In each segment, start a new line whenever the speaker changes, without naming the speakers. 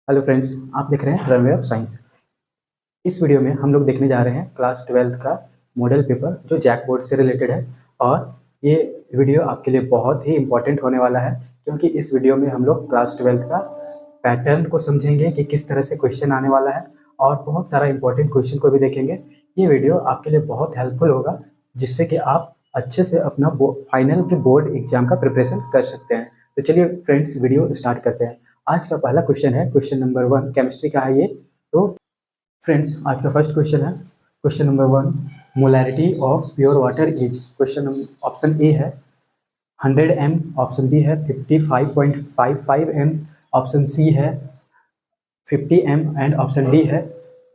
Hello friends, आप देख रहे हैं रनवे ऑफ साइंस। इस वीडियो में हम लोग देखने जा रहे हैं क्लास 12th का मॉडल पेपर जो जैक बोर्ड से रिलेटेड है। और ये वीडियो आपके लिए बहुत ही इम्पोर्टेंट होने वाला है, क्योंकि इस वीडियो में हम लोग क्लास 12th का पैटर्न को समझेंगे कि किस तरह से क्वेश्चन आने वाला है, और बहुत सारा इंपॉर्टेंट क्वेश्चन को भी देखेंगे। ये वीडियो आपके लिए बहुत हेल्पफुल होगा, जिससे कि आप अच्छे से अपना फाइनल के बोर्ड एग्जाम का प्रिपरेशन कर सकते हैं। तो चलिए फ्रेंड्स, वीडियो स्टार्ट करते हैं। आज का पहला क्वेश्चन है, क्वेश्चन नंबर 1 केमिस्ट्री का है ये। तो फ्रेंड्स, आज का फर्स्ट क्वेश्चन है question number 1, molarity of pure water is. Question option A है 100 m, ऑप्शन बी है 55.55 m, ऑप्शन सी है 50 m एंड ऑप्शन डी है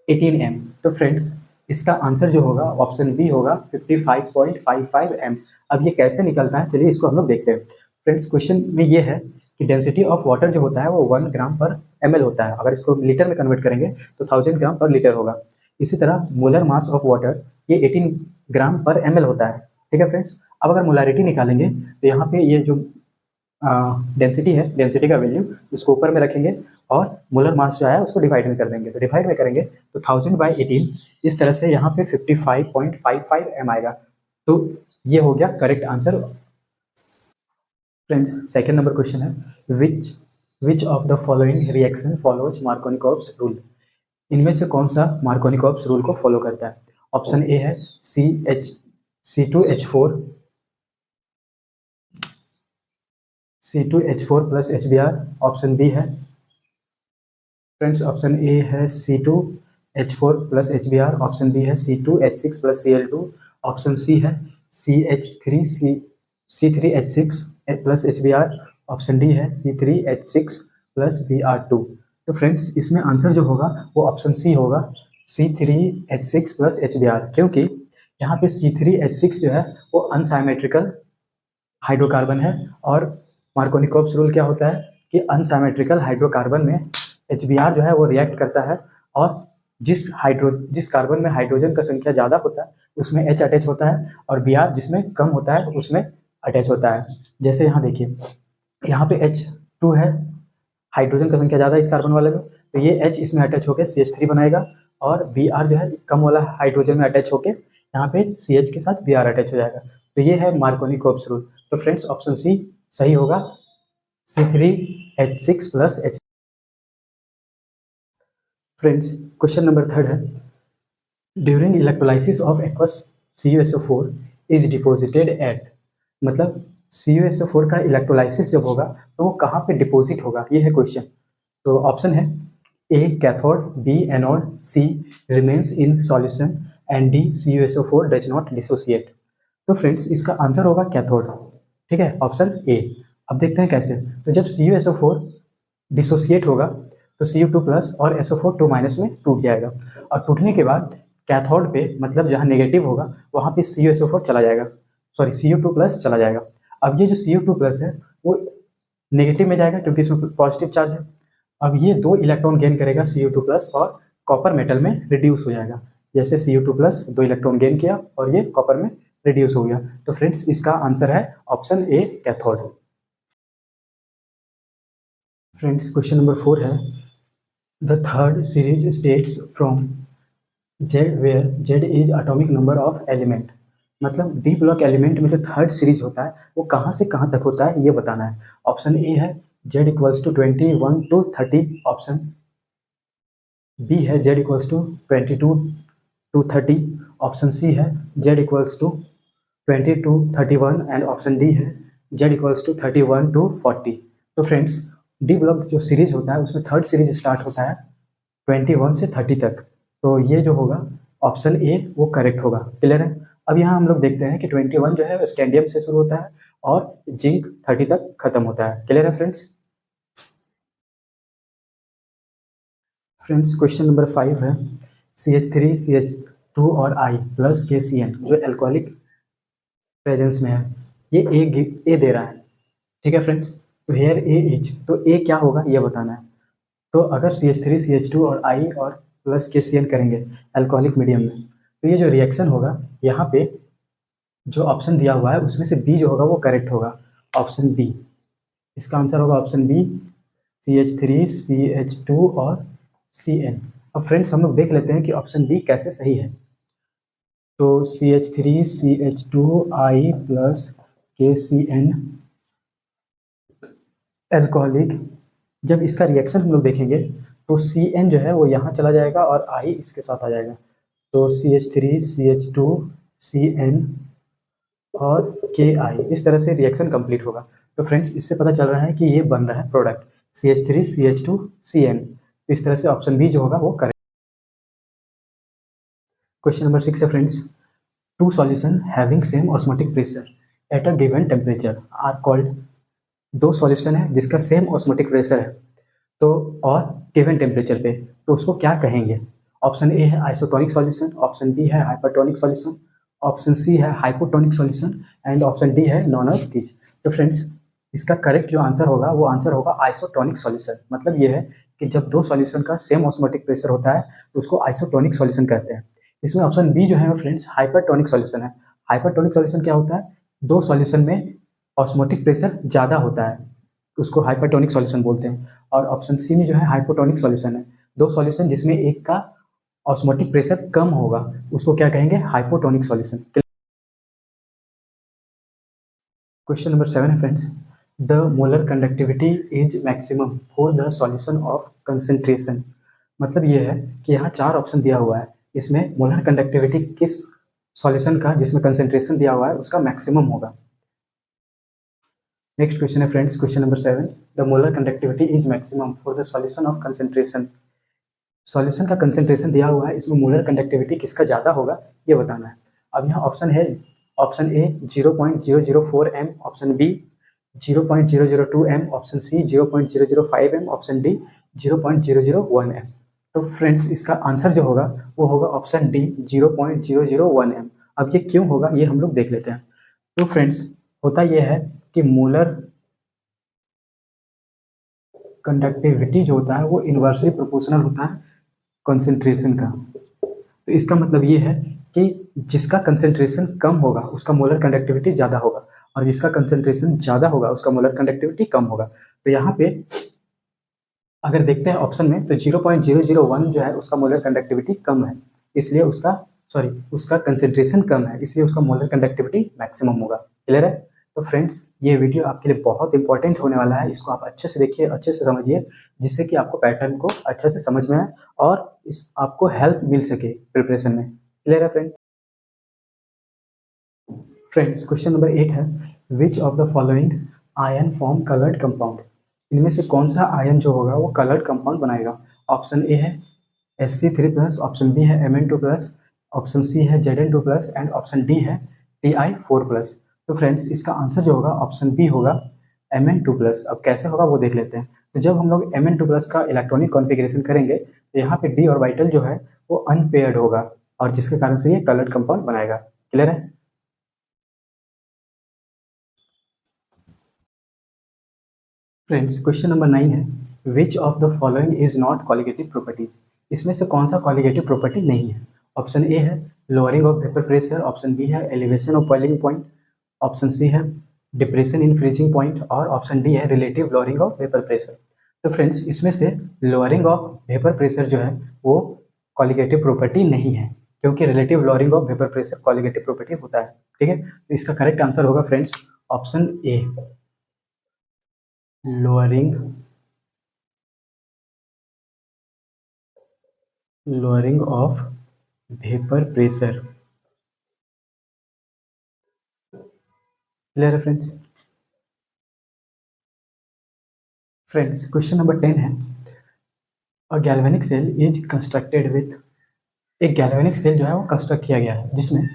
18 m। तो फ्रेंड्स, इसका आंसर जो होगा ऑप्शन बी होगा 55.55 m। अब ये कैसे निकलता है, चलिए इसको हम लोग देखते हैं। फ्रेंड्स, क्वेश्चन में ये है कि डेंसिटी ऑफ वाटर जो होता है वो 1 ग्राम पर ml होता है। अगर इसको लीटर में कन्वर्ट करेंगे तो 1000 ग्राम पर लीटर होगा। इसी तरह मोलर मास ऑफ वाटर ये 18 ग्राम पर ml होता है। ठीक है फ्रेंड्स, अब अगर मोलारिटी निकालेंगे तो यहाँ पे ये जो डेंसिटी है, डेंसिटी का वैल्यू उसको ऊपर में रखेंगे और मोलर मास जो है उसको डिवाइड में कर देंगे। तो डिवाइड में करेंगे तो 1000/18, इस तरह से यहाँ पे 55.55 m आएगा। तो ये हो गया correct answer. Friends, second number question है which of the following reaction follows Markovnikov's rule. इनमें से कौन सा मार्कोनिकॉप्स रूल को फॉलो करता है। ऑप्शन ए है C2H4 plus HBr, option B है फ्रेंड्स, ऑप्शन ए है C2H4 plus HBr, option B है C2H6 plus Cl2, option C है C3H6 plus HBr, option D है C3H6 प्लस Br2। तो फ्रेंड्स, इसमें आंसर जो होगा वो ऑप्शन सी होगा, C3H6 प्लस HBr, क्योंकि यहाँ पे C3H6 जो है वो अनसाइमेट्रिकल हाइड्रोकार्बन है। और मार्कोनिकॉप्स रूल क्या होता है कि अनसाइमेट्रिकल हाइड्रोकार्बन में HBr जो है वो रिएक्ट करता है, और जिस कार्बन में हाइड्रोजन का संख्या ज़्यादा होता है उसमें H अटैच होता है, और Br जिसमें कम होता है उसमें अटैच होता है। जैसे यहाँ देखिए, यहाँ पे H2 है, हाइड्रोजन का संख्या ज़्यादा इस कार्बन वाले में, तो ये H इसमें अटैच होकर CH3 बनाएगा, और Br जो है कम वाला हाइड्रोजन में अटैच होकर यहाँ पे CH के साथ Br अटैच हो जाएगा। तो ये है मार्कोनिकॉप्स रूल। तो फ्रेंड्स, ऑप्शन सी सही होगा, C3H6 plus H। Friends, question number 3 है during electrolysis of aqueous CuSO4 is deposited at. मतलब CuSO4 का इलेक्ट्रोलाइसिस जब होगा तो वो कहाँ पे डिपोजिट होगा, ये है क्वेश्चन। तो ऑप्शन है A cathode, B anode, C remains in solution and D CuSO4 does not dissociate. तो फ्रेंड्स, इसका आंसर होगा कैथोड। ठीक है, ऑप्शन ए। अब देखते हैं कैसे। तो जब CuSO4 डिसोसिएट होगा तो Cu2 प्लस और SO4 2 माइनस में टूट जाएगा, और टूटने के बाद कैथोड पे, मतलब जहाँ नेगेटिव होगा वहाँ पे CuSO4 चला जाएगा, सॉरी Cu2 प्लस चला जाएगा। अब ये जो Cu2 प्लस है वो नेगेटिव में जाएगा क्योंकि इसमें पॉजिटिव चार्ज है। अब ये 2 इलेक्ट्रॉन गेन करेगा Cu2 प्लस, और कॉपर मेटल में रिड्यूस हो जाएगा। जैसे Cu2 प्लस 2 इलेक्ट्रॉन गेन किया और ये कॉपर में रिड्यूस हो गया। तो फ्रेंड्स, इसका आंसर है option A cathode. Friends, question number 4 है the third series states from Z where Z is atomic number of element. मतलब डी ब्लॉक एलिमेंट में जो थर्ड सीरीज होता है वो कहाँ से कहाँ तक होता है, ये बताना है। ऑप्शन ए है Z equals to 21 to 30, option B है Z equals to 22 to 30, option C है Z equals to 20 to 31, and option D है Z इक्वल्स टू 31 to 40। तो फ्रेंड्स, डी ब्लॉक जो सीरीज होता है उसमें थर्ड सीरीज स्टार्ट होता है 21 से 30 तक। तो ये जो होगा ऑप्शन ए वो करेक्ट होगा। क्लियर है। अब यहाँ हम लोग देखते हैं कि 21 जो है स्कैंडियम से शुरू होता है और जिंक 30 तक खत्म होता है। क्लियर है फ्रेंड्स। फ्रेंड्स, क्वेश्चन नंबर 5 है CH3 CH2 और I प्लस KCN जो एल्कोहलिक प्रेजेंस में है, ये ए दे रहा है। ठीक है फ्रेंड्स, तो हेयर ए इज, तो ए क्या होगा ये बताना है। तो अगर CH3 CH2 और I और प्लस KCN करेंगे अल्कोहलिक मीडियम में, तो ये जो रिएक्शन होगा यहाँ पे जो ऑप्शन दिया हुआ है उसमें से बी जो होगा वो करेक्ट होगा, ऑप्शन बी। इसका आंसर होगा ऑप्शन बी CH3 CH2 और Cn। अब फ्रेंड्स हम लोग देख लेते हैं कि ऑप्शन बी कैसे सही है। तो CH3 CH2I plus KCN alcoholic, जब इसका रिएक्शन हम लोग देखेंगे तो Cn जो है वो यहाँ चला जाएगा और I इसके साथ आ जाएगा। तो CH3 CH2 Cn और KI, इस तरह से रिएक्शन कंप्लीट होगा। तो फ्रेंड्स इससे पता चल रहा है कि ये बन रहा है प्रोडक्ट CH3 CH2 Cn। तो इस तरह से ऑप्शन बी जो होगा वो करेक्ट। क्वेश्चन नंबर 6 है friends, two solution having same osmotic pressure at a given temperature are called. दो सॉल्यूशन है जिसका सेम ऑस्मोटिक प्रेशर है तो और गिवन टेम्परेचर पे, तो उसको क्या कहेंगे। ऑप्शन ए है आइसोटोनिक सॉल्यूशन, ऑप्शन बी है हाइपरटोनिक सॉल्यूशन, ऑप्शन सी है hypotonic solution and option D है नॉन ऑफ दीज। तो फ्रेंड्स इसका करेक्ट जो आंसर होगा वो आंसर होगा आइसोटोनिक सॉल्यूशन। मतलब ये है कि जब दो सॉल्यूशन का सेम ऑस्मोटिक प्रेशर होता है तो उसको आइसोटोनिक सॉल्यूशन कहते हैं। इसमें ऑप्शन बी जो है फ्रेंड्स हाइपरटोनिक सॉल्यूशन है। हाइपरटोनिक सॉल्यूशन क्या होता है, दो सॉल्यूशन में ऑस्मोटिक प्रेशर ज़्यादा होता है, उसको हाइपरटोनिक सॉल्यूशन बोलते हैं। और ऑप्शन सी में जो है हाइपोटोनिक सॉल्यूशन है, दो सॉल्यूशन जिसमें एक का ऑस्मोटिक प्रेशर कम होगा उसको क्या कहेंगे, हाइपोटोनिक सॉल्यूशन। क्वेश्चन नंबर 7 है friends, the molar conductivity is maximum for the solution of concentration. मतलब ये है कि यहाँ चार ऑप्शन दिया हुआ है, इसमें मोलर कंडक्टिविटी किस सॉल्यूशन का जिसमें कंसेंट्रेशन दिया हुआ है उसका मैक्सिमम होगा। नेक्स्ट क्वेश्चन है friends, question number 7, the molar conductivity is maximum for the solution of concentration. Solution का कंसेंट्रेशन दिया हुआ है, इसमें मोलर कंडक्टिविटी किसका ज़्यादा होगा ये बताना है। अब यहाँ ऑप्शन है, option A 0.004 m, option B 0.002 m, option C 0.005 m, option D 0.001 m। तो फ्रेंड्स इसका आंसर जो होगा वो होगा ऑप्शन डी 0.001 m। अब ये क्यों होगा ये हम लोग देख लेते हैं। तो फ्रेंड्स होता यह है कि मोलर कंडक्टिविटी जो होता है वो इन्वर्सली प्रोपोर्शनल होता है कंसेंट्रेशन का। तो इसका मतलब ये है कि जिसका कंसेंट्रेशन कम होगा उसका मोलर कंडक्टिविटी ज़्यादा होगा और जिसका कंसेंट्रेशन ज़्यादा होगा उसका मोलर कंडक्टिविटी कम होगा। तो यहाँ पे अगर देखते हैं ऑप्शन में तो 0.001 जो है उसका मोलर कंडक्टिविटी कम है, इसलिए उसका कंसेंट्रेशन कम है, इसलिए उसका मोलर कंडक्टिविटी मैक्सिमम होगा। क्लियर है। तो फ्रेंड्स ये वीडियो आपके लिए बहुत इंपॉर्टेंट होने वाला है, इसको आप अच्छे से देखिए, अच्छे से समझिए, जिससे कि आपको पैटर्न को अच्छे से समझ में आए और इस आपको हेल्प मिल सके प्रिपरेशन में। क्लियर है फ्रेंड्स क्वेश्चन नंबर 8 है, which of the following ion form coloured compound. इनमें से कौन सा आयन जो होगा वो कलर्ड कंपाउंड बनाएगा। ऑप्शन ए है Sc3+, ऑप्शन बी है Mn2+, ऑप्शन सी है Zn2+ एंड ऑप्शन डी है Ti4+। तो फ्रेंड्स इसका आंसर जो होगा ऑप्शन बी होगा Mn2+। अब कैसे होगा वो देख लेते हैं। तो जब हम लोग Mn2+ का इलेक्ट्रॉनिक कॉन्फ़िगरेशन करेंगे तो यहाँ पे डी ऑर्बिटल जो है वो अनपेयर्ड होगा और जिसके कारण से ये कलर्ड कंपाउंड बनाएगा। क्लियर है। फ्रेंड्स क्वेश्चन नंबर 9 है, which of the following is not colligative properties. इसमें से कौन सा कॉलिगेटिव प्रॉपर्टी नहीं है। ऑप्शन ए है lowering of vapour pressure, option B है elevation of boiling point, option C है डिप्रेशन इन फ्रीजिंग पॉइंट और ऑप्शन डी है relative lowering of vapour pressure. तो फ्रेंड्स इसमें से लोअरिंग ऑफ वेपर प्रेशर जो है वो कॉलिगेटिव प्रॉपर्टी नहीं है, क्योंकि relative lowering of vapour pressure colligative property होता है। ठीक है, तो इसका करेक्ट आंसर होगा friends option A, lowering of vapour pressure. Clear है फ्रेंड्स क्वेश्चन नंबर 10 है, a galvanic cell is constructed with. एक गैल्वेनिक सेल जो है वो कंस्ट्रक्ट किया गया है जिसमें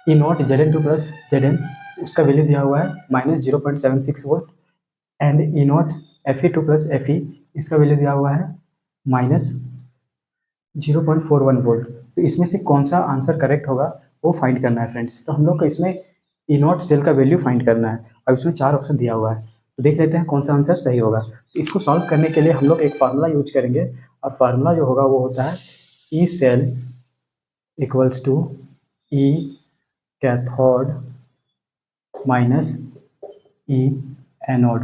ई नॉट Zn2+ Zn उसका वैल्यू दिया हुआ है -0.76 volt and E not Fe2+ Fe इसका वैल्यू दिया हुआ है -0.41 वोल्ट। तो इसमें से कौन सा आंसर करेक्ट होगा वो फाइंड करना है फ्रेंड्स। तो हम लोग को इसमें ई नॉट सेल का वैल्यू फाइंड करना है और इसमें चार ऑप्शन दिया हुआ है, तो देख लेते हैं कौन सा आंसर सही होगा। तो इसको सॉल्व करने के लिए हम लोग एक फार्मूला यूज करेंगे और फार्मूला जो होगा वो होता है E cell equals to E cathode minus E anode.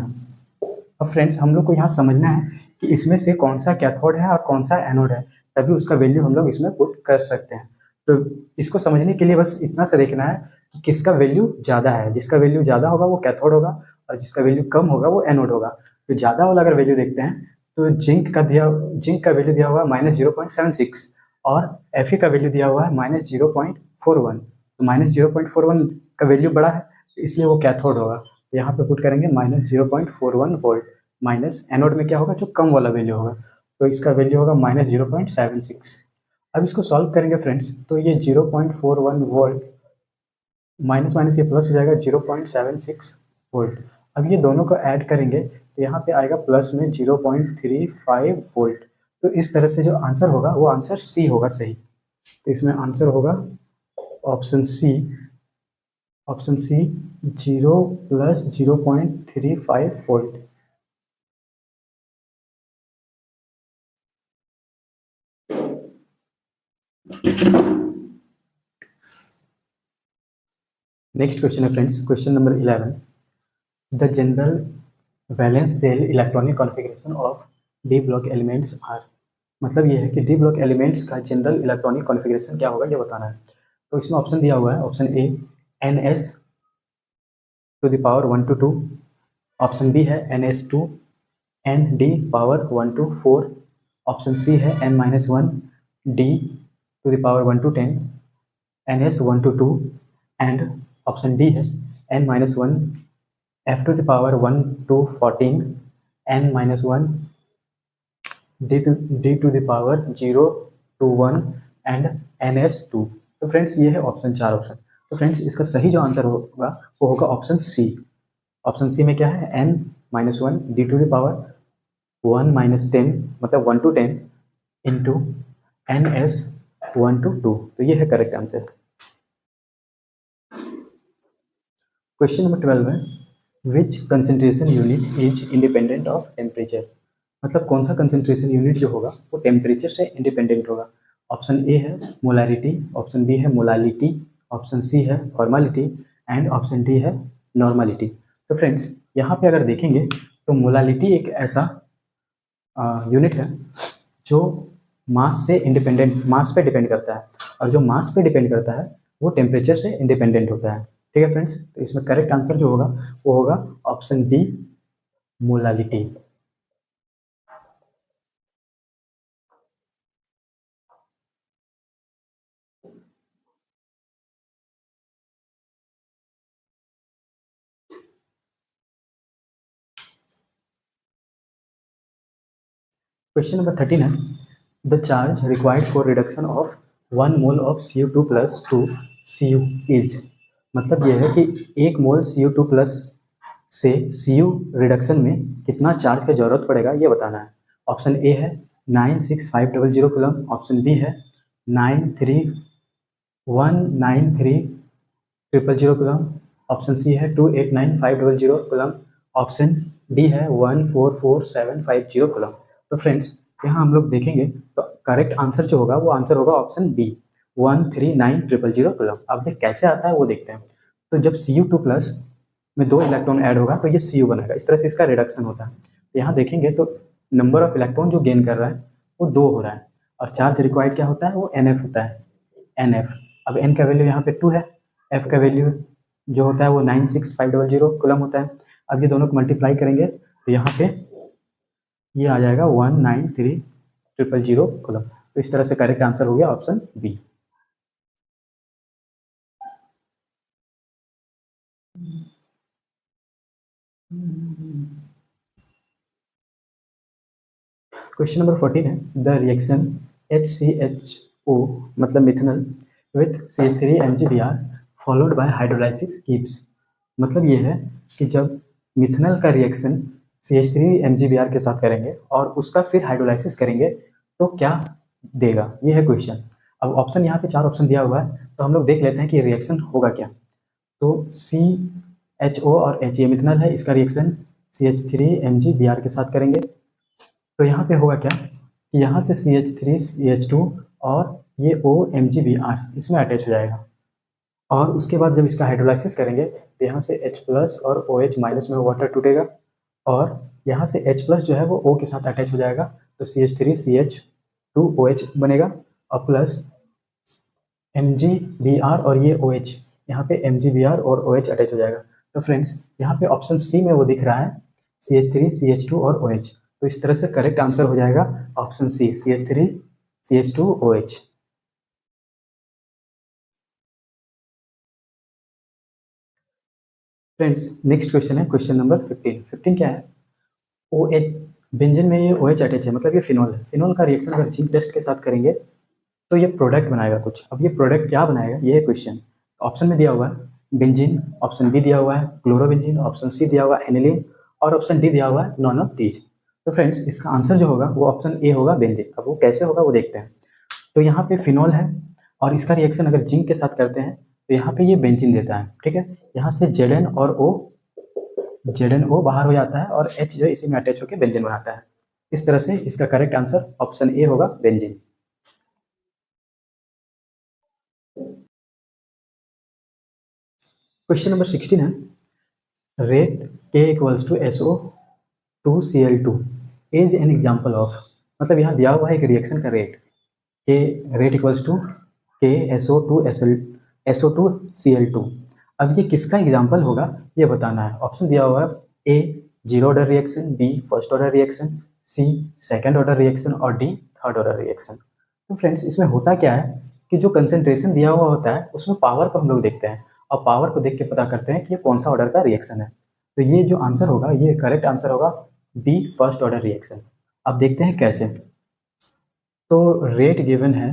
अब फ्रेंड्स हम लोग को यहाँ समझना है कि इसमें से कौन सा कैथोड है और कौन सा एनोड है, तभी उसका वैल्यू हम लोग इसमें पुट कर सकते हैं। तो इसको समझने के लिए बस इतना सा देखना है कि किसका वैल्यू ज़्यादा है। जिसका वैल्यू ज़्यादा होगा वो कैथोड होगा और जिसका वैल्यू कम होगा वो एनोड होगा। तो ज़्यादा वाला अगर वैल्यू देखते हैं तो जिंक का वैल्यू दिया हुआ है -0.76 और Fe का वैल्यू दिया हुआ है -0.41। तो -0.41 का वैल्यू बड़ा है इसलिए वो कैथोड होगा। तो यहाँ पे पुट करेंगे -0.41 वोल्ट, माइनस एनोड में क्या होगा जो कम वाला वैल्यू होगा, तो इसका वैल्यू होगा -0.76। अब इसको सॉल्व करेंगे फ्रेंड्स तो ये 0.41 वोल्ट माइनस माइनस ये प्लस हो जाएगा 0.76 वोल्ट। अब ये दोनों को ऐड करेंगे तो यहाँ पे आएगा प्लस में 0.35 वोल्ट। तो इस तरह से जो आंसर होगा वो आंसर सी होगा सही। तो इसमें आंसर होगा option C 0 + 0.35 volt. Next question है friends, question number 11। The general valence shell electronic configuration of D block elements are. मतलब ये है कि डी ब्लॉक एलिमेंट्स का जनरल इलेक्ट्रॉनिक कॉन्फ़िगरेशन क्या होगा ये बताना है। तो इसमें ऑप्शन दिया हुआ है, option A NS to the power 1 to 2, option B है NS2 ND power 1 to 4, option C है N-1 D to the power 1 to 10 NS 1 to 2 and option D है N-1 F to the power 1 to 14 N-1 D to the power 0 to 1 एंड NS2। तो friends ये है option 4 option. तो friends इसका सही जो आंसर होगा वो होगा ऑप्शन सी। ऑप्शन सी में क्या है N-1 D to the power 1 - 10 मतलब 1 to 10 इंटू NS 1 to 2। तो ये है करेक्ट आंसर। क्वेश्चन नंबर 12 है, which concentration unit is independent of temperature. मतलब कौन सा कंसेंट्रेशन यूनिट जो होगा वो टेम्परेचर से इंडिपेंडेंट होगा। ऑप्शन ए है मोलारिटी, ऑप्शन बी है मोलालिटी, ऑप्शन सी है फॉर्मालिटी एंड ऑप्शन डी है नॉर्मालिटी। तो फ्रेंड्स यहाँ पे अगर देखेंगे तो मोलालिटी एक ऐसा यूनिट है जो मास से इंडिपेंडेंट, मास पे डिपेंड करता है, और जो मास पे डिपेंड करता है वो टेम्परेचर से इंडिपेंडेंट होता है। ठीक है फ्रेंड्स, तो इसमें करेक्ट आंसर जो होगा वो होगा option B molality. Question number 13 है, the charge required for reduction of 1 mole of Cu2 + 2 Cu is. मतलब ये है कि 1 मोल Cu2 प्लस से Cu रिडक्शन में कितना चार्ज की जरूरत पड़ेगा ये बताना है। ऑप्शन ए है 96500 कूलम, ऑप्शन बी है 9319300 कूलम, ऑप्शन सी है 289500 कूलम, ऑप्शन डी है 144750 कूलम। तो फ्रेंड्स यहाँ हम लोग देखेंगे तो करेक्ट आंसर जो होगा वो आंसर होगा ऑप्शन बी 139000 कूलम। अब देख कैसे आता है वो देखते हैं। तो जब Cu2+ में 2 इलेक्ट्रॉन ऐड होगा तो ये Cu बनेगा, इस तरह से इसका रिडक्शन होता है। तो यहाँ देखेंगे तो नंबर ऑफ इलेक्ट्रॉन जो गेन कर रहा है वो 2 हो रहा है, और चार्ज रिक्वायर्ड क्या होता है वो NF होता है, NF। अब N का वैल्यू यहाँ पे 2 है, F का वैल्यू जो होता है वो 96500 कूलम होता है। अब ये दोनों को मल्टीप्लाई करेंगे तो यहाँ पे ये आ जाएगा 193000 कूलम। तो इस तरह से करेक्ट आंसर हो गया ऑप्शन बी। क्वेश्चन नंबर 14 है, द रिएक्शन HCHO मतलब methanol with CH3MgBr followed by hydrolysis keeps. मतलब ये है कि जब मिथेनॉल का रिएक्शन CH3MgBr के साथ करेंगे और उसका फिर हाइड्रोलाइसिस करेंगे तो क्या देगा, ये है क्वेश्चन। अब ऑप्शन यहाँ पे 4 ऑप्शन दिया हुआ है तो हम लोग देख लेते हैं कि रिएक्शन होगा क्या। तो CHO और He मिथेनॉल है, इसका रिएक्शन CH3MgBr के साथ करेंगे तो यहाँ पे होगा क्या, यहाँ से CH3 CH2 और ये OMgBr इसमें अटैच हो जाएगा, और उसके बाद जब इसका हाइड्रोलाइसिस करेंगे तो यहाँ से H+ और OH- में वाटर टूटेगा और यहाँ से H प्लस जो है वो O के साथ अटैच हो जाएगा, तो CH3CH2OH बनेगा और प्लस MgBr और ये OH, यहाँ पे MgBr और OH अटैच हो जाएगा। तो फ्रेंड्स यहाँ पे ऑप्शन सी में वो दिख रहा है CH3CH2 और OH, तो इस तरह से करेक्ट आंसर हो जाएगा option C CH3CH2OH। Friends next question है क्वेश्चन नंबर 15 क्या है, OH बेंजीन में ये OH अटैच है, मतलब ये फिनोल है। फिनोल का रिएक्शन अगर जिंक डस्ट के साथ करेंगे तो ये प्रोडक्ट बनाएगा कुछ। अब ये प्रोडक्ट क्या बनाएगा ये है क्वेश्चन। ऑप्शन में दिया हुआ है बेंजीन, ऑप्शन बी दिया हुआ है क्लोरोबेंजीन, ऑप्शन सी दिया हुआ है एनिलीन और ऑप्शन डी दिया हुआ है नॉन ऑफ दीज। तो फ्रेंड्स इसका आंसर जो होगा वो ऑप्शन ए होगा बेंजीन। अब वो कैसे होगा वो देखते हैं। तो यहाँ पे फिनोल है और इसका रिएक्शन अगर जिंक के साथ करते हैं तो यहाँ पे ये बेंजीन देता है, ठीक है। यहाँ से ZnO बाहर हो जाता है और H जो इसी में अटैच होकर बेंजीन बनाता है। इस तरह से इसका करेक्ट आंसर ऑप्शन ए होगा बेंजीन। क्वेश्चन नंबर 16 है, rate K equals to SO2Cl2 is an example of, मतलब यहाँ दिया हुआ है एक रिएक्शन का rate, K rate equals to K SO2Cl2। अब ये किसका एग्जाम्पल होगा ये बताना है। ऑप्शन दिया हुआ है A zero order reaction, B first order reaction, C second order reaction और D थर्ड ऑर्डर रिएक्शन। तो फ्रेंड्स इसमें होता क्या है कि जो कंसेंट्रेशन दिया हुआ होता है उसमें पावर को हम लोग देखते हैं और पावर को देख के पता करते हैं कि ये कौन सा ऑर्डर का रिएक्शन है। तो ये जो आंसर होगा ये करेक्ट आंसर होगा B फर्स्ट ऑर्डर रिएक्शन। अब देखते हैं कैसे। तो रेट गिवन है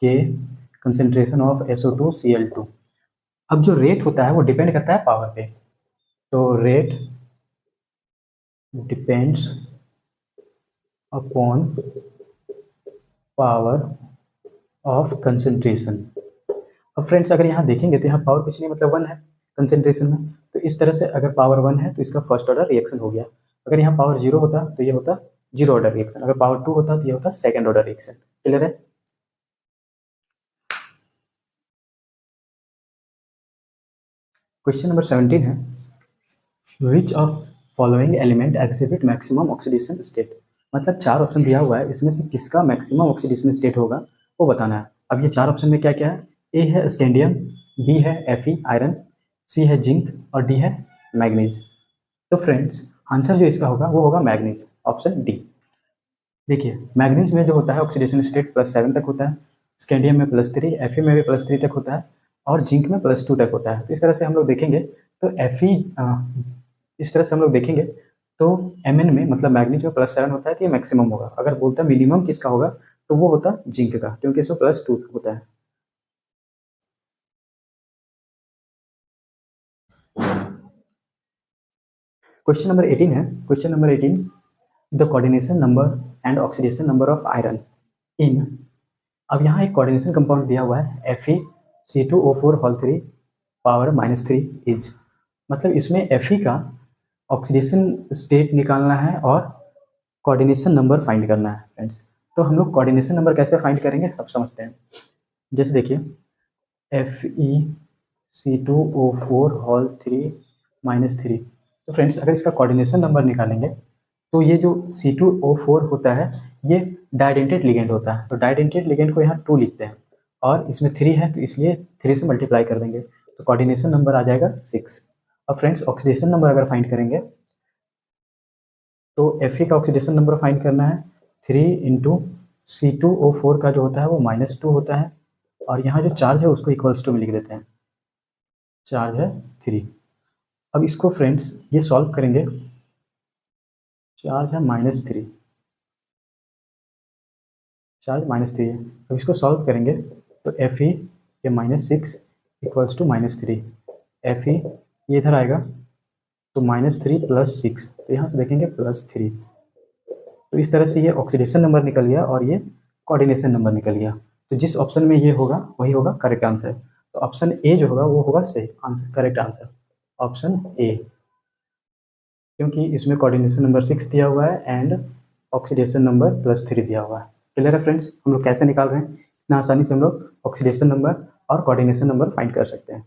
K कंसेंट्रेशन ऑफ SO2Cl2। अब जो रेट होता है वो डिपेंड करता है पावर पे, तो rate depends upon power of concentration. अब फ्रेंड्स अगर यहाँ देखेंगे तो यहाँ पावर कुछ नहीं मतलब 1 है कंसेंट्रेशन में, तो इस तरह से अगर पावर 1 है तो इसका फर्स्ट ऑर्डर रिएक्शन हो गया। अगर यहाँ पावर 0 होता तो ये होता जीरो ऑर्डर रिएक्शन, अगर पावर 2 होता तो ये होता सेकेंड ऑर्डर रिएक्शन। क्लियर है। क्वेश्चन नंबर 17 है, which of following element exhibit maximum oxidation state, मतलब 4 ऑप्शन दिया हुआ है, इसमें से किसका मैक्सिमम ऑक्सीडेशन स्टेट होगा वो बताना है। अब ये 4 ऑप्शन में क्या क्या है, ए है स्कैंडियम, बी है Fe आयरन, सी है जिंक और डी है मैग्नीज। तो फ्रेंड्स आंसर जो इसका होगा वो होगा मैग्नीज, ऑप्शन डी। देखिए मैग्नीज में जो होता है ऑक्सीडेशन स्टेट +7 तक होता है, स्कैंडियम में +3, Fe में भी +3 तक होता है और जिंक में +2 तक होता है। तो इस तरह से हम लोग देखेंगे तो Fe इस तरह से हम लोग देखेंगे तो Mn में मतलब मैग्नीज में +7 होता है तो ये मैक्सिमम होगा। अगर बोलता है मिनिमम किसका होगा तो वो होता जिंक का, क्योंकि इसमें +2 होता है। क्वेश्चन नंबर 18 है, question number 18, the coordination number and oxidation number of iron in. अब यहाँ एक कोऑर्डिनेशन कंपाउंड दिया हुआ है Fe2O4 पावर -3 इज, मतलब इसमें Fe का ऑक्सीडेशन स्टेट निकालना है और कोऑर्डिनेशन नंबर फाइंड करना है फ्रेंड्स। तो हम लोग कोऑर्डिनेशन नंबर कैसे फाइंड करेंगे सब समझते हैं। जैसे देखिए FeC2O4 तो फ्रेंड्स अगर इसका कोऑर्डिनेशन नंबर निकालेंगे तो ये जो C2O4 होता है ये डाइडेंटेड लिगेंड होता है, तो डाइडेंटेड लिगेंड को यहाँ 2 लिखते हैं और इसमें 3 है तो इसलिए 3 से मल्टीप्लाई कर देंगे तो कोऑर्डिनेशन नंबर आ जाएगा 6। अब फ्रेंड्स ऑक्सीडेशन नंबर अगर फाइंड करेंगे तो Fe का ऑक्सीडेशन नंबर फाइंड करना है 3 × C2O4 का जो होता है वो -2 होता है और यहाँ जो चार्ज है उसको इक्वल्स टू में लिख देते हैं, चार्ज है 3। अब इसको फ्रेंड्स ये सॉल्व करेंगे, चार्ज है -3, चार्ज -3 है। अब इसको सॉल्व करेंगे तो Fe ये -6 इक्वल्स टू -3, Fe ये इधर आएगा तो -3 + 6, तो यहाँ से देखेंगे +3। तो इस तरह से ये ऑक्सीडेशन नंबर निकल गया और ये कोऑर्डिनेशन नंबर निकल गया। तो जिस ऑप्शन में ये होगा वही होगा करेक्ट आंसर। तो ऑप्शन ए जो होगा वो होगा सही answer, correct answer option A, क्योंकि इसमें कोऑर्डिनेशन नंबर 6 दिया हुआ है एंड ऑक्सीडेशन नंबर +3 दिया हुआ है। क्लियर है फ्रेंड्स, हम लोग कैसे निकाल रहे हैं, इतना आसानी से हम लोग ऑक्सीडेशन नंबर और कोऑर्डिनेशन नंबर फाइंड कर सकते हैं।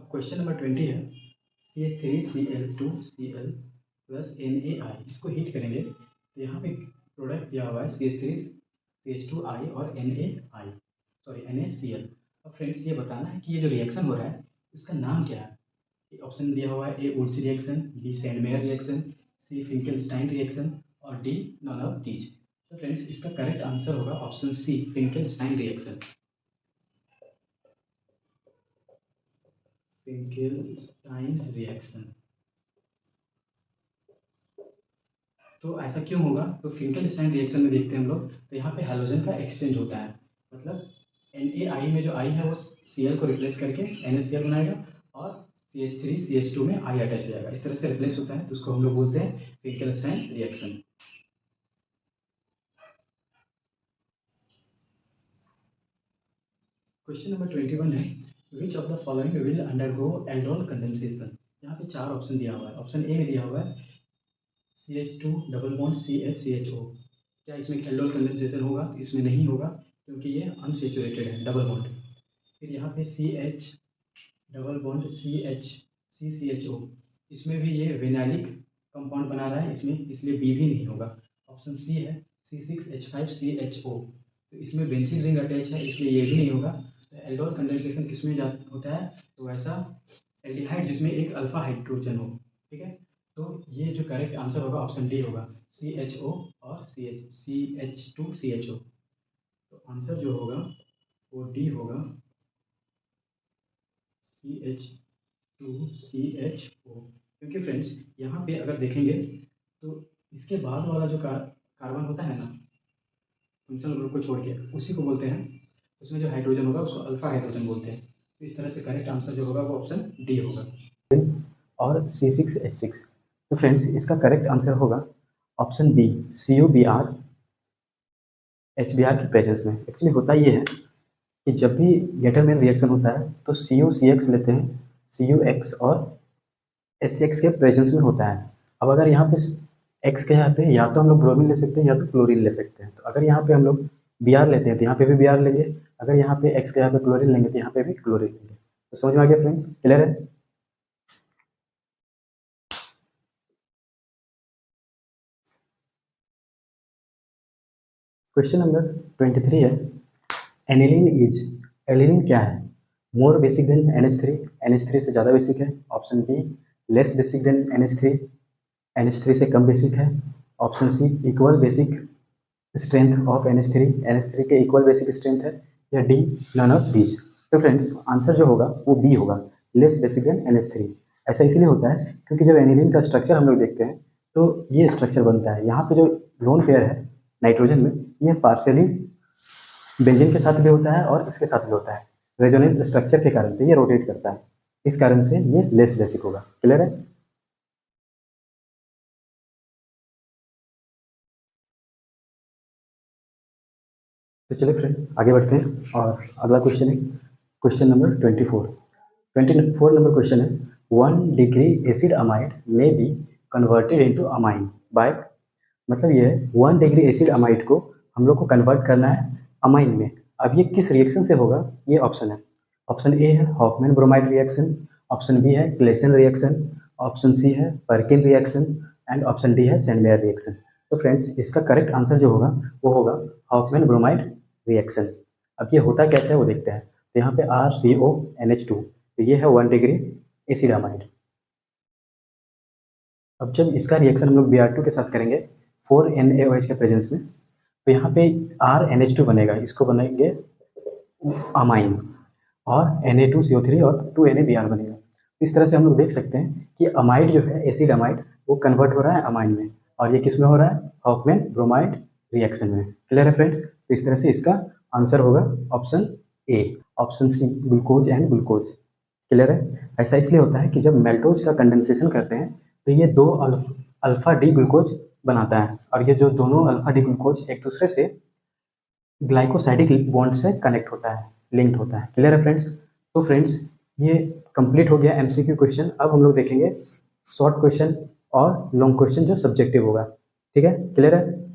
अब क्वेश्चन नंबर 20 है CH3Cl2Cl प्लस NaI, इसको हीट करेंगे तो यहाँ पे प्रोडक्ट दिया हुआ है CH3CH2I और NaCl। अब फ्रेंड्स ये बताना है कि ये जो रिएक्शन हो रहा है इसका नाम क्या है। ऑप्शन दिया हुआ है A Wurtz reaction, B Sandmeyer reaction, C Finkelstein reaction और डी नॉन ऑफ दीज। तो फ्रेंड्स इसका करेक्ट आंसर होगा option C Finkelstein reaction. Finkelstein reaction. तो ऐसा क्यों होगा, तो फिंकेलस्टाइन रिएक्शन में देखते हैं हम लोग, तो यहाँ पे हैलोजन का एक्सचेंज होता है, मतलब NaI में जो I है वो Cl को रिप्लेस करके NaCl बनाएगा और CH3CH2 में I अटैच हो जाएगा, इस तरह से रिप्लेस होता है, तो उसको हम लोग बोलते हैं फिंकेलस्टाइन रिएक्शन। क्वेश्चन नंबर 21 है which of the following will undergo aldol condensation. यहाँ पे 4 ऑप्शन दिया हुआ है। ऑप्शन ए में दिया हुआ है CH2 डबल बॉन्ड CH क्या इसमें एल्डोल कंडेंसेशन होगा? इसमें नहीं होगा क्योंकि ये अनसेचुरेटेड है, डबल बॉन्ड। फिर यहाँ पे CH डबल बॉन्ड CCHO, इसमें भी ये विनाइलिक कंपाउंड बना रहा है इसमें, इसलिए बी भी नहीं होगा। ऑप्शन सी है C6H5CHO, तो इसमें बेंजीन रिंग अटैच है, इसलिए ये भी नहीं होगा। तो एल्डोल कंडेंसेशन किसमें होता है? तो ऐसा एल्डिहाइड जिसमें एक अल्फा हाइड्रोजन हो, ठीक है। तो ये जो करेक्ट आंसर होगा ऑप्शन डी होगा, CHO और CH2CHO। तो आंसर जो होगा वो डी होगा, CH2CHO। क्योंकि फ्रेंड्स यहाँ पे अगर देखेंगे तो इसके बाद वाला जो कार्बन होता है ना, फंक्शनल ग्रुप को छोड़ के, उसी को बोलते हैं, उसमें जो हाइड्रोजन होगा उसको अल्फा हाइड्रोजन बोलते हैं। तो इस तरह से करेक्ट आंसर जो होगा वो ऑप्शन डी होगा। और C6H6, तो फ्रेंड्स इसका करेक्ट आंसर होगा ऑप्शन बी CuBr HBr की प्रेजेंस में। एक्चुअली होता ये है कि जब भी गेटरमैन रिएक्शन होता है तो CuCX लेते हैं, CuX और HX के प्रेजेंस में होता है। अब अगर यहाँ पे X के यहाँ पे या तो हम लोग ब्रोमीन ले सकते हैं या तो क्लोरीन ले सकते हैं। तो अगर यहाँ पे हम लोग Br लेते हैं तो यहाँ पे भी Br लेंगे, अगर यहाँ पे X के यहाँ पे क्लोरीन लेंगे तो यहाँ पे भी क्लोरीन लेंगे। तो समझ में आ गया फ्रेंड्स, क्लियर है? क्वेश्चन नंबर 23 है एनिलीन क्या है? मोर बेसिक देन NH3, NH3 से ज़्यादा बेसिक है। Option B less basic than NH3, NH3 से कम बेसिक है। Option C equal basic strength of NH3, NH3 के इक्वल बेसिक स्ट्रेंथ है। या डी नन ऑफ दीज। तो फ्रेंड्स आंसर जो होगा वो बी होगा, लेस बेसिक देन NH3। ऐसा इसलिए होता है क्योंकि जब एनिलीन का स्ट्रक्चर हम लोग देखते हैं तो ये स्ट्रक्चर बनता है, यहाँ पे जो लोन पेयर है नाइट्रोजन में, ये पार्शियली बेंजीन के साथ भी होता है और इसके साथ भी होता है। रेजोनेंस स्ट्रक्चर के कारण से ये रोटेट करता है, इस कारण से ये लेस बेसिक होगा। क्लियर है? तो चलिए फ्रेंड आगे बढ़ते हैं और अगला क्वेश्चन है क्वेश्चन नंबर 24 नंबर क्वेश्चन है 1 डिग्री एसिड अमाइड में be converted into amine by, मतलब ये 1 डिग्री एसिड अमाइड को हम लोग को कन्वर्ट करना है अमाइन में। अब ये किस रिएक्शन से होगा? ये ऑप्शन है। ऑप्शन ए है Hofmann bromide reaction, option B है क्लेसन रिएक्शन, ऑप्शन सी है Perkin reaction and option D है सैंडमेयर रिएक्शन। तो फ्रेंड्स इसका करेक्ट आंसर जो होगा वो होगा हॉफमैन ब्रोमाइड रिएक्शन। अब ये होता कैसे है वो देखते हैं। तो यहाँ पे RCONH2, तो ये है 1 डिग्री एसिड अमाइड। अब जब इसका रिएक्शन हम लोग Br2 के साथ करेंगे 4NaOH के प्रेजेंस में, तो यहाँ पे RNH2 बनेगा, इसको बनाएंगे अमाइन, और Na2CO3 और 2NaBr बनेगा। तो इस तरह से हम लोग देख सकते हैं कि अमाइड जो है एसिड अमाइड वो कन्वर्ट हो रहा है अमाइन में, और ये किस में हो रहा है? हॉफमैन ब्रोमाइड रिएक्शन में। क्लियर है फ्रेंड्स? तो इस तरह से इसका आंसर होगा option A. Option C glucose and glucose. Clear है? ऐसा इसलिए होता है कि जब मेल्टोज का कंडेंसेशन करते हैं तो ये 2 अल्फा डी ग्लूकोज बनाता है, और ये जो दोनों अल्फा डी ग्लूकोज एक दूसरे से ग्लाइकोसाइडिक बॉन्ड से कनेक्ट होता है, लिंक्ड होता है। क्लियर है फ्रेंड्स? तो फ्रेंड्स ये कंप्लीट हो गया MCQ क्वेश्चन। अब हम लोग देखेंगे शॉर्ट क्वेश्चन और लॉन्ग क्वेश्चन जो सब्जेक्टिव होगा। ठीक है? क्लियर है?